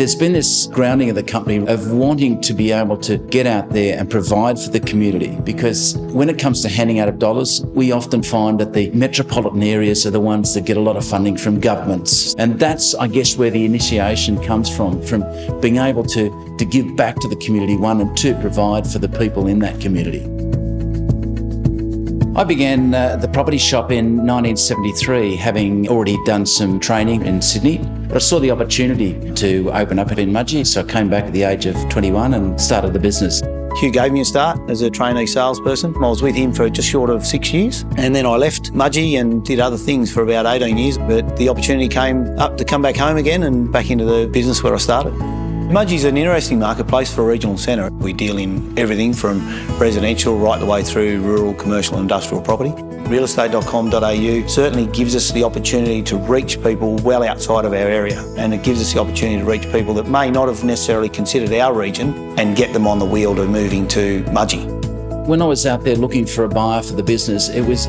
There's been this grounding of the company of wanting to be able to get out there and provide for the community, because when it comes to handing out of dollars, we often find that the metropolitan areas are the ones that get a lot of funding from governments. And that's, I guess, where the initiation comes from being able to give back to the community, one, and two, provide for the people in that community. I began the property shop in 1973, having already done some training in Sydney. But I saw the opportunity to open up in Mudgee, so I came back at the age of 21 and started the business. Hugh gave me a start as a trainee salesperson. I was with him for just short of 6 years, and then I left Mudgee and did other things for about 18 years. But the opportunity came up to come back home again and back into the business where I started. Mudgee's an interesting marketplace for a regional centre. We deal in everything from residential right the way through rural, commercial and industrial property. realestate.com.au certainly gives us the opportunity to reach people well outside of our area, and it gives us the opportunity to reach people that may not have necessarily considered our region and get them on the wheel to moving to Mudgee. When I was out there looking for a buyer for the business, it was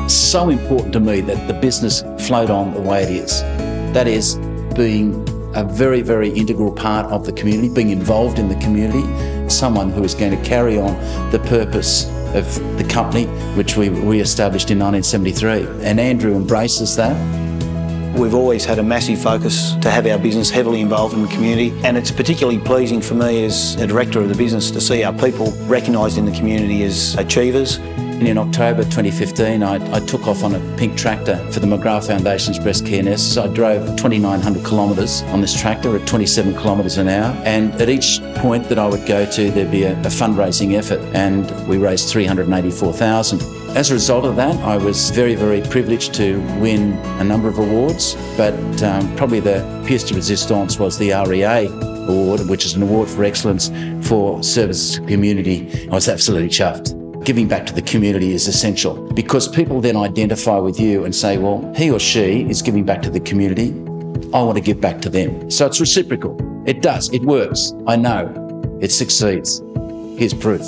so important to me that the business flowed on the way it is. That is, being a very, very integral part of the community, being involved in the community, someone who is going to carry on the purpose of the company, which we re-established in 1973. And Andrew embraces that. We've always had a massive focus to have our business heavily involved in the community, and it's particularly pleasing for me as a director of the business to see our people recognised in the community as achievers. In October 2015, I took off on a pink tractor for the McGrath Foundation's breast care nurses. I drove 2,900 kilometres on this tractor at 27 kilometres an hour, and at each point that I would go to, there'd be a fundraising effort, and we raised $384,000. As a result of that, I was very, very privileged to win a number of awards, but probably the pièce de résistance was the REA Award, which is an award for excellence for service to the community. I was absolutely chuffed. Giving back to the community is essential, because people then identify with you and say, well, he or she is giving back to the community. I want to give back to them. So it's reciprocal. It does. It works. I know. It succeeds. Here's proof.